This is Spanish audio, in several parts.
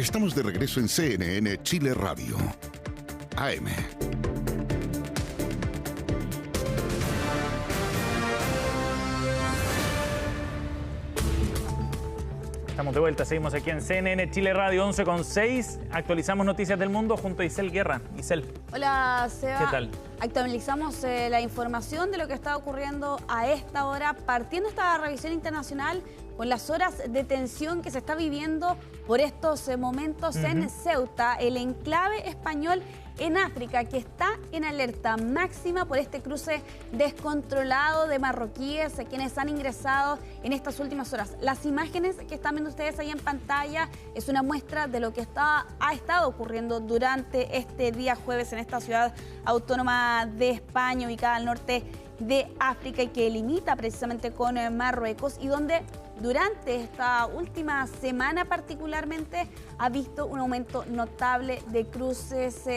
Estamos de regreso en CNN Chile Radio. AM. Estamos de vuelta, seguimos aquí en CNN Chile Radio 11:06. Actualizamos noticias del mundo junto a Isel Guerra. Isel. Hola, Seba. ¿Qué tal? Actualizamos la información de lo que está ocurriendo a esta hora, partiendo esta revisión internacional con las horas de tensión que se está viviendo por estos momentos en Ceuta, el enclave español en África, que está en alerta máxima por este cruce descontrolado de marroquíes, quienes han ingresado en estas últimas horas. Las imágenes que están viendo ustedes ahí en pantalla es una muestra de lo que ha estado ocurriendo durante este día jueves en esta ciudad autónoma de España, ubicada al norte de África y que limita precisamente con Marruecos, y donde durante esta última semana particularmente ha visto un aumento notable de cruces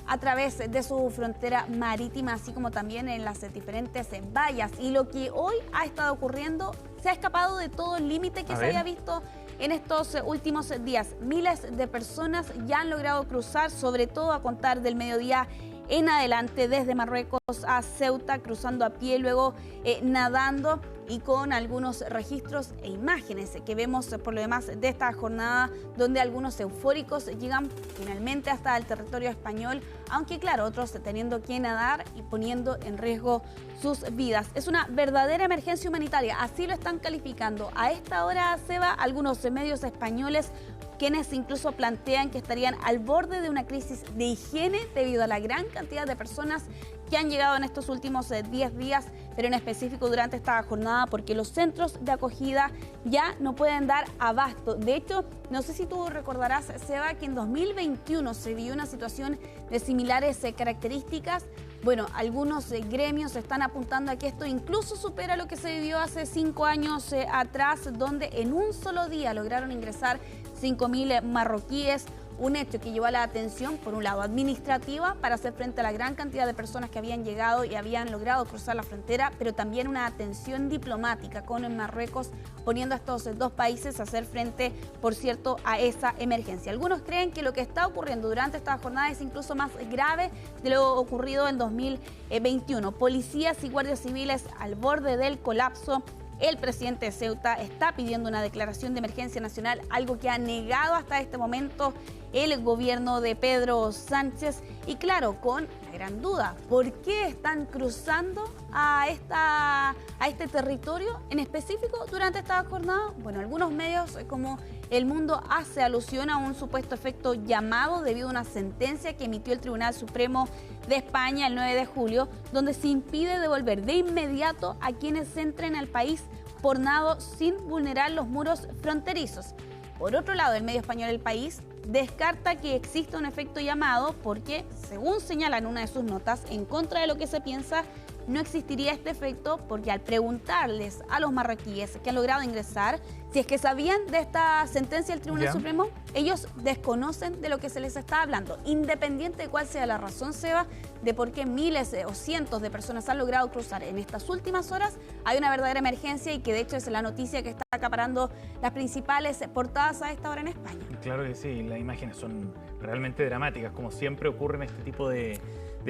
a través de su frontera marítima, así como también en las diferentes vallas. Y lo que hoy ha estado ocurriendo se ha escapado de todo el límite que se había visto en estos últimos días. Miles de personas ya han logrado cruzar, sobre todo a contar del mediodía en adelante, desde Marruecos a Ceuta, cruzando a pie, luego nadando, y con algunos registros e imágenes que vemos por lo demás de esta jornada, donde algunos eufóricos llegan finalmente hasta el territorio español, aunque claro, otros teniendo que nadar y poniendo en riesgo sus vidas. Es una verdadera emergencia humanitaria, así lo están calificando a esta hora, Seba, algunos medios españoles, quienes incluso plantean que estarían al borde de una crisis de higiene debido a la gran cantidad de personas que han llegado en estos últimos 10 días, pero en específico durante esta jornada, porque los centros de acogida ya no pueden dar abasto. De hecho, no sé si tú recordarás, Seba, que en 2021 se vivió una situación de similares características. Bueno, algunos gremios están apuntando a que esto incluso supera lo que se vivió hace 5 años atrás, donde en un solo día lograron ingresar 5.000 marroquíes, un hecho que llevó a la atención, por un lado, administrativa, para hacer frente a la gran cantidad de personas que habían llegado y habían logrado cruzar la frontera, pero también una atención diplomática con Marruecos, poniendo a estos dos países a hacer frente, por cierto, a esa emergencia. Algunos creen que lo que está ocurriendo durante esta jornada es incluso más grave de lo ocurrido en 2021. Policías y guardias civiles al borde del colapso. El presidente de Ceuta está pidiendo una declaración de emergencia nacional, algo que ha negado hasta este momento el gobierno de Pedro Sánchez. Y claro, con la gran duda, ¿por qué están cruzando a este territorio en específico durante esta jornada? Bueno, algunos medios como El Mundo hace alusión a un supuesto efecto llamado debido a una sentencia que emitió el Tribunal Supremo de España el 9 de julio, donde se impide devolver de inmediato a quienes entren al país por nado sin vulnerar los muros fronterizos. Por otro lado, el medio español El País descarta que exista un efecto llamado porque, según señala en una de sus notas, en contra de lo que se piensa, no existiría este efecto porque al preguntarles a los marroquíes que han logrado ingresar si es que sabían de esta sentencia del Tribunal Supremo, ellos desconocen de lo que se les está hablando. Independiente de cuál sea la razón, Seba, de por qué miles o cientos de personas han logrado cruzar en estas últimas horas, hay una verdadera emergencia y que de hecho es la noticia que está acaparando las principales portadas a esta hora en España. Claro que sí, las imágenes son realmente dramáticas, como siempre ocurre en este tipo de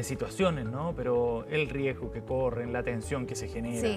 situaciones, ¿no? Pero el riesgo que corren, la tensión que se genera.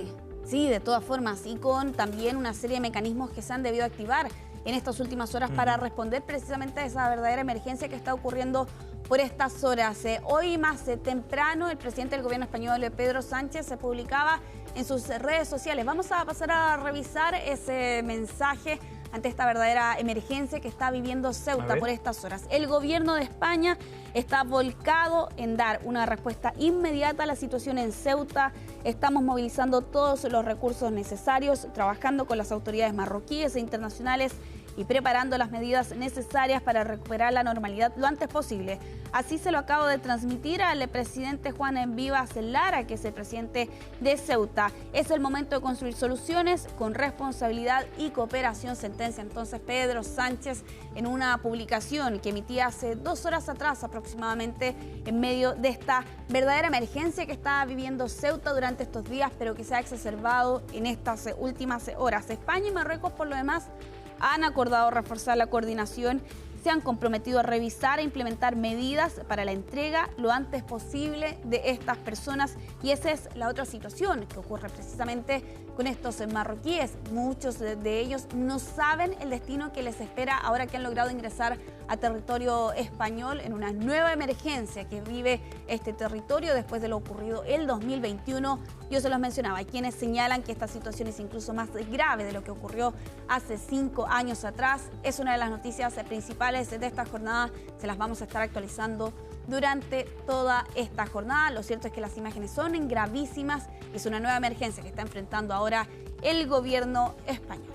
Sí, de todas formas, y con también una serie de mecanismos que se han debido activar en estas últimas horas para responder precisamente a esa verdadera emergencia que está ocurriendo por estas horas. Hoy más temprano, el presidente del gobierno español, Pedro Sánchez, se publicaba en sus redes sociales. Vamos a pasar a revisar ese mensaje ante esta verdadera emergencia que está viviendo Ceuta por estas horas. El gobierno de España está volcado en dar una respuesta inmediata a la situación en Ceuta. Estamos movilizando todos los recursos necesarios, trabajando con las autoridades marroquíes e internacionales y preparando las medidas necesarias para recuperar la normalidad lo antes posible. Así se lo acabo de transmitir al presidente Juan Vivas Lara, que es el presidente de Ceuta. Es el momento de construir soluciones con responsabilidad y cooperación, sentencia entonces Pedro Sánchez en una publicación que emitía hace 2 horas atrás aproximadamente, en medio de esta verdadera emergencia que está viviendo Ceuta durante estos días, pero que se ha exacerbado en estas últimas horas. España y Marruecos, por lo demás, han acordado reforzar la coordinación se han comprometido a revisar e implementar medidas para la entrega lo antes posible de estas personas. Y esa es la otra situación que ocurre precisamente con estos marroquíes. Muchos de ellos no saben el destino que les espera ahora que han logrado ingresar a territorio español en una nueva emergencia que vive este territorio después de lo ocurrido el 2021. Yo se los mencionaba, hay quienes señalan que esta situación es incluso más grave de lo que ocurrió hace 5 años atrás. Es una de las noticias principales de esta jornada, se las vamos a estar actualizando durante toda esta jornada. Lo cierto es que las imágenes son gravísimas, es una nueva emergencia que está enfrentando ahora el gobierno español.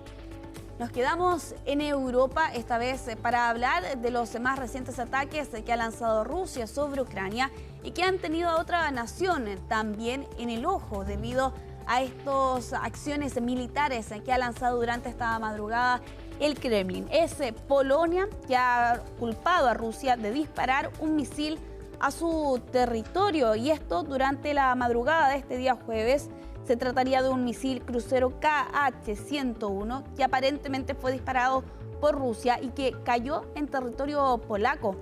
Nos quedamos en Europa, esta vez para hablar de los más recientes ataques que ha lanzado Rusia sobre Ucrania y que han tenido a otra nación también en el ojo debido a estas acciones militares que ha lanzado durante esta madrugada el Kremlin. Es Polonia que ha culpado a Rusia de disparar un misil a su territorio, y esto durante la madrugada de este día jueves. Se trataría de un misil crucero KH-101 que aparentemente fue disparado por Rusia y que cayó en territorio polaco.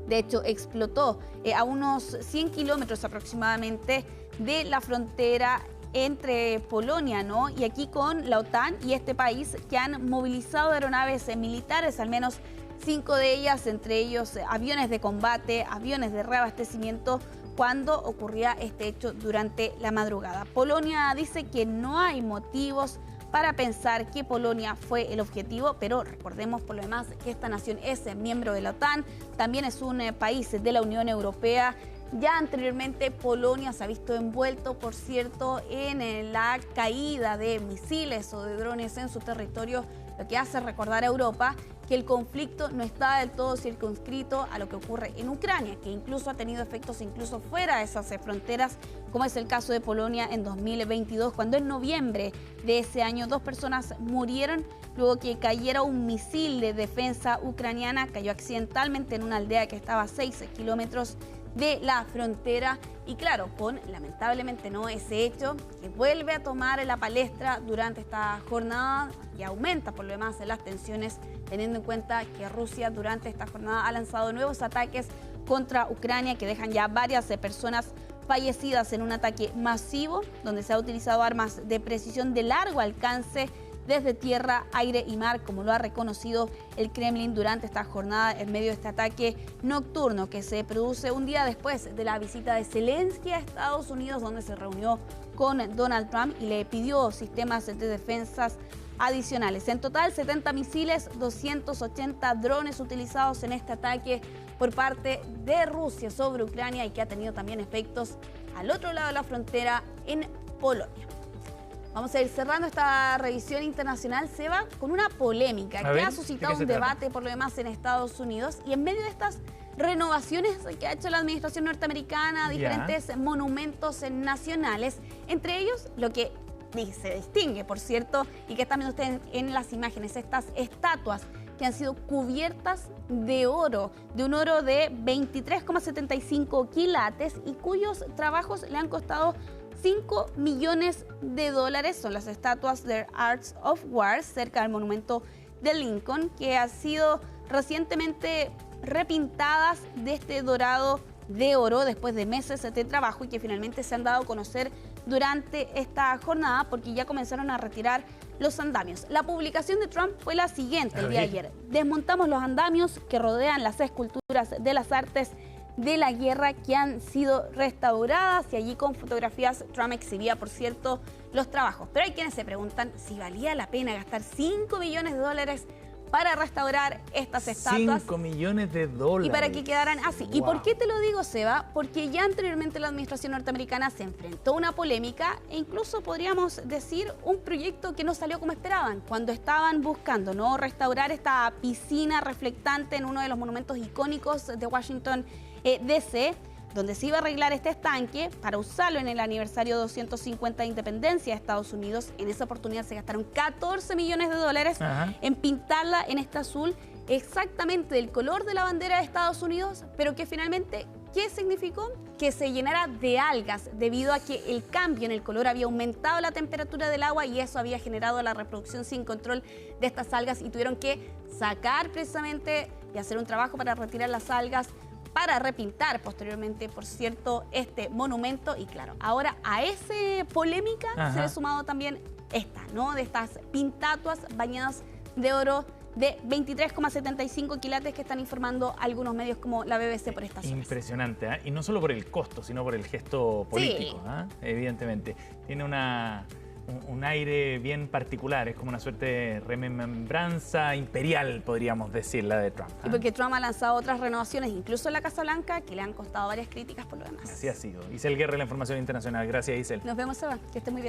De hecho, explotó a unos 100 kilómetros aproximadamente de la frontera entre Polonia, ¿no? Y aquí con la OTAN y este país, que han movilizado aeronaves militares, al menos 5 de ellas, entre ellos aviones de combate, aviones de reabastecimiento, cuando ocurría este hecho durante la madrugada. Polonia dice que no hay motivos para pensar que Polonia fue el objetivo, pero recordemos por lo demás que esta nación es miembro de la OTAN, también es un país de la Unión Europea. Ya anteriormente Polonia se ha visto envuelto, por cierto, en la caída de misiles o de drones en su territorio, lo que hace recordar a Europa que el conflicto no está del todo circunscrito a lo que ocurre en Ucrania, que incluso ha tenido efectos incluso fuera de esas fronteras, como es el caso de Polonia en 2022, cuando en noviembre de ese año 2 personas murieron luego que cayera un misil de defensa ucraniana, cayó accidentalmente en una aldea que estaba a 6 kilómetros de la frontera. Y claro, con lamentablemente no ese hecho que vuelve a tomar la palestra durante esta jornada y aumenta por lo demás las tensiones, teniendo en cuenta que Rusia durante esta jornada ha lanzado nuevos ataques contra Ucrania que dejan ya varias personas fallecidas en un ataque masivo donde se ha utilizado armas de precisión de largo alcance desde tierra, aire y mar, como lo ha reconocido el Kremlin durante esta jornada en medio de este ataque nocturno que se produce un día después de la visita de Zelensky a Estados Unidos, donde se reunió con Donald Trump y le pidió sistemas de defensas adicionales. En total, 70 misiles, 280 drones utilizados en este ataque por parte de Rusia sobre Ucrania y que ha tenido también efectos al otro lado de la frontera en Polonia. Vamos a ir cerrando esta revisión internacional, Seba, con una polémica que ha suscitado un debate por lo demás en Estados Unidos, y en medio de estas renovaciones que ha hecho la administración norteamericana, diferentes monumentos nacionales, entre ellos lo que se distingue, por cierto, y que están viendo ustedes en las imágenes, estas estatuas que han sido cubiertas de oro, de un oro de 23,75 quilates y cuyos trabajos le han costado $5 millones. Son las estatuas de Arts of War cerca del monumento de Lincoln, que han sido recientemente repintadas de este dorado de oro después de meses de trabajo y que finalmente se han dado a conocer durante esta jornada porque ya comenzaron a retirar los andamios. La publicación de Trump fue la siguiente el día de ayer. Desmontamos los andamios que rodean las esculturas de las artes de la guerra que han sido restauradas, y allí con fotografías Trump exhibía, por cierto, los trabajos. Pero hay quienes se preguntan si valía la pena gastar $5 millones para restaurar estas estatuas. $5 millones. Y para que quedaran así. Wow. ¿Y por qué te lo digo, Seba? Porque ya anteriormente la administración norteamericana se enfrentó a una polémica e incluso podríamos decir un proyecto que no salió como esperaban, cuando estaban buscando, ¿no?, restaurar esta piscina reflectante en uno de los monumentos icónicos de Washington DC, donde se iba a arreglar este estanque para usarlo en el aniversario 250 de independencia de Estados Unidos. En esa oportunidad se gastaron $14 millones en pintarla en este azul, exactamente del color de la bandera de Estados Unidos, pero que finalmente, ¿qué significó? Que se llenara de algas debido a que el cambio en el color había aumentado la temperatura del agua y eso había generado la reproducción sin control de estas algas y tuvieron que sacar precisamente y hacer un trabajo para retirar las algas, para repintar posteriormente, por cierto, este monumento. Y claro, ahora a esa polémica se le ha sumado también esta, ¿no? De estas pintatuas bañadas de oro de 23,75 quilates que están informando algunos medios como la BBC por estas horas. Impresionante, ¿eh? Y no solo por el costo, sino por el gesto político, evidentemente. Tiene un aire bien particular, es como una suerte de remembranza imperial, podríamos decir, la de Trump. Y porque Trump ha lanzado otras renovaciones, incluso en la Casa Blanca, que le han costado varias críticas por lo demás. Así ha sido. Isel Guerra, la información internacional. Gracias, Isel. Nos vemos, Seba. Que esté muy bien.